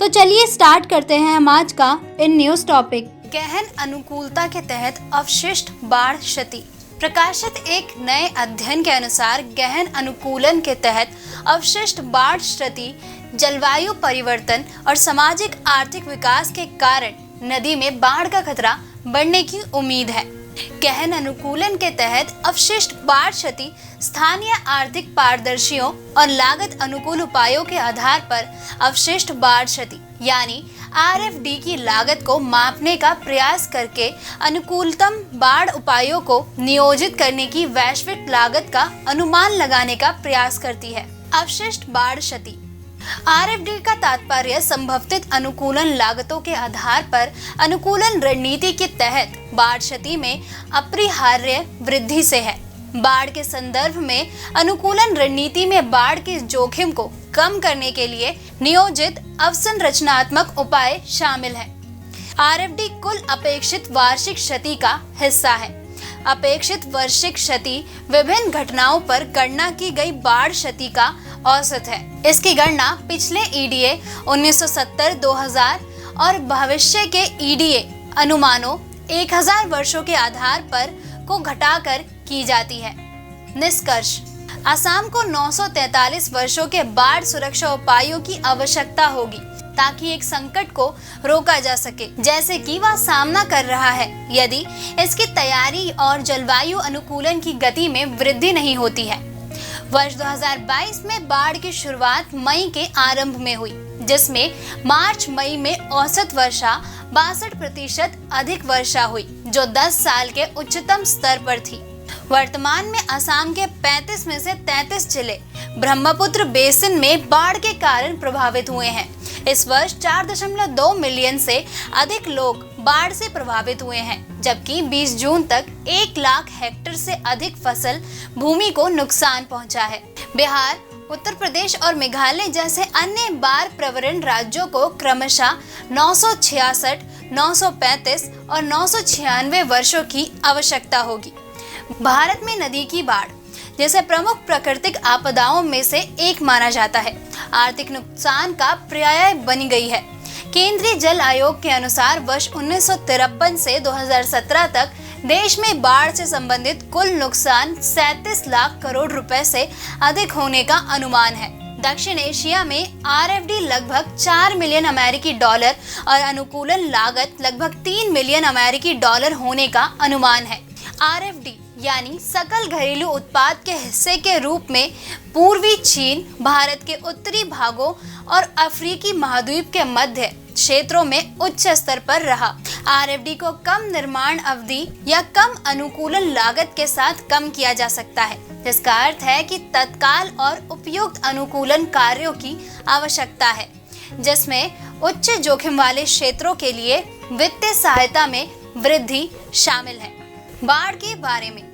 चलिए स्टार्ट करते हैं हम आज का इन न्यूज टॉपिक। गहन अनुकूलता के तहत अवशिष्ट बाढ़ क्षति। प्रकाशित एक नए अध्ययन के अनुसार गहन अनुकूलन के तहत अवशिष्ट बाढ़ क्षति जलवायु परिवर्तन और सामाजिक आर्थिक विकास के कारण नदी में बाढ़ का खतरा बढ़ने की उम्मीद है। गहन अनुकूलन के तहत अवशिष्ट बाढ़ क्षति स्थानीय आर्थिक पारदर्शियों और लागत अनुकूल उपायों के आधार पर अवशिष्ट बाढ़ क्षति यानी RFD की लागत को मापने का प्रयास करके अनुकूलतम बाढ़ उपायों को नियोजित करने की वैश्विक लागत का अनुमान लगाने का प्रयास करती है। अवशिष्ट बाढ़ क्षति RFD का तात्पर्य संभवित अनुकूलन लागतों के आधार पर अनुकूलन रणनीति के तहत बाढ़ क्षति में अपरिहार्य वृद्धि से है। बाढ़ के संदर्भ में अनुकूलन रणनीति में बाढ़ के जोखिम को कम करने के लिए नियोजित अवसंरचनात्मक उपाय शामिल हैं। RFD कुल अपेक्षित वार्षिक क्षति का हिस्सा है। अपेक्षित वार्षिक क्षति विभिन्न घटनाओं पर गणना की गई बाढ़ क्षति का औसत है। इसकी गणना पिछले EDA 1970, 2000 और भविष्य के EDA अनुमानों 1000 वर्षों के आधार पर को घटाकर की जाती है। निष्कर्ष: असम को 943 वर्षों के बाढ़ सुरक्षा उपायों की आवश्यकता होगी ताकि एक संकट को रोका जा सके जैसे कि वह सामना कर रहा है यदि इसकी तैयारी और जलवायु अनुकूलन की गति में वृद्धि नहीं होती है। वर्ष 2022 में बाढ़ की शुरुआत मई के आरंभ में हुई, जिसमें मार्च-मई में औसत वर्षा 62% अधिक वर्षा हुई, जो 10 साल के उच्चतम स्तर पर थी। वर्तमान में असम के 35 में से 33 जिले ब्रह्मपुत्र बेसिन में बाढ़ के कारण प्रभावित हुए हैं। इस वर्ष 4.2 मिलियन से अधिक लोग बाढ़ से प्रभावित हुए हैं, जबकि 20 जून तक 1 लाख हेक्टेयर से अधिक फसल भूमि को नुकसान पहुंचा है। बिहार, उत्तर प्रदेश और मेघालय जैसे अन्य बाढ़ प्रवण राज्यों को क्रमशः 966, 935 और 996 वर्षों की आवश्यकता होगी। भारत में नदी की बाढ़ जैसे प्रमुख प्राकृतिक आपदाओं में से एक माना जाता है, आर्थिक नुकसान का पर्याय बनी गई है। केंद्रीय जल आयोग के अनुसार वर्ष 1953 से 2017 तक देश में बाढ़ से संबंधित कुल नुकसान 37 लाख करोड़ रुपए से अधिक होने का अनुमान है। दक्षिण एशिया में RFD लगभग 4 मिलियन अमेरिकी डॉलर और अनुकूलन लागत लगभग 3 मिलियन अमेरिकी डॉलर होने का अनुमान है। RFD यानी सकल घरेलू उत्पाद के हिस्से के रूप में पूर्वी चीन, भारत के उत्तरी भागों और अफ्रीकी महाद्वीप के मध्य क्षेत्रों में उच्च स्तर पर रहा। RFD को कम निर्माण अवधि या कम अनुकूलन लागत के साथ कम किया जा सकता है, जिसका अर्थ है कि तत्काल और उपयुक्त अनुकूलन कार्यों की आवश्यकता है, जिसमें उच्च जोखिम वाले क्षेत्रों के लिए वित्तीय सहायता में वृद्धि शामिल है। बाढ़ के बारे में,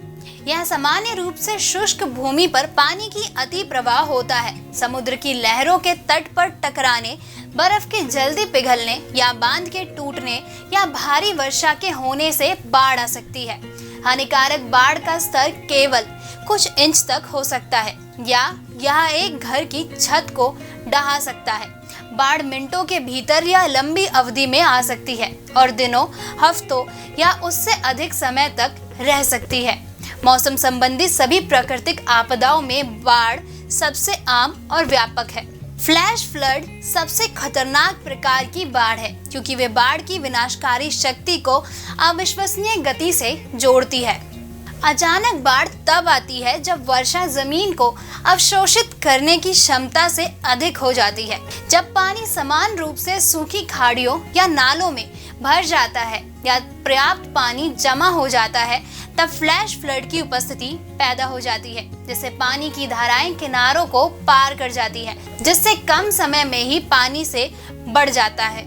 यह सामान्य रूप से शुष्क भूमि पर पानी की अति प्रवाह होता है। समुद्र की लहरों के तट पर टकराने, बर्फ के जल्दी पिघलने या बांध के टूटने या भारी वर्षा के होने से बाढ़ आ सकती है। हानिकारक बाढ़ का स्तर केवल कुछ इंच तक हो सकता है या यह एक घर की छत को ढहा सकता है। बाढ़ मिनटों के भीतर या लंबी अवधि में आ सकती है और दिनों, हफ्तों या उससे अधिक समय तक रह सकती है। मौसम संबंधी सभी प्राकृतिक आपदाओं में बाढ़ सबसे आम और व्यापक है। फ्लैश फ्लड सबसे खतरनाक प्रकार की बाढ़ है क्योंकि वे बाढ़ की विनाशकारी शक्ति को अविश्वसनीय गति से जोड़ती है। अचानक बाढ़ तब आती है जब वर्षा जमीन को अवशोषित करने की क्षमता से अधिक हो जाती है। जब पानी समान रूप से सूखी खाड़ियों या नालों में भर जाता है या पर्याप्त पानी जमा हो जाता है, तब फ्लैश फ्लड की उपस्थिति पैदा हो जाती है, जिससे पानी की धाराएं किनारों को पार कर जाती है, जिससे कम समय में ही पानी से बढ़ जाता है।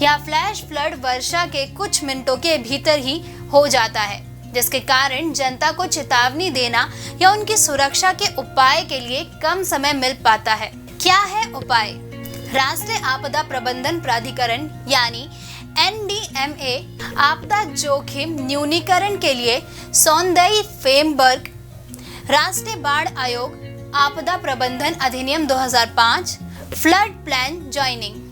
यह फ्लैश फ्लड वर्षा के कुछ मिनटों के भीतर ही हो जाता है, जिसके कारण जनता को चेतावनी देना या उनकी सुरक्षा के उपाय के लिए कम समय मिल पाता है। क्या है उपाय? राष्ट्रीय आपदा प्रबंधन प्राधिकरण यानी NDMA आपदा जोखिम न्यूनीकरण के लिए सौंदर्य फ्रेमवर्क, राष्ट्रीय बाढ़ आयोग, आपदा प्रबंधन अधिनियम 2005, फ्लड प्लान ज्वाइनिंग।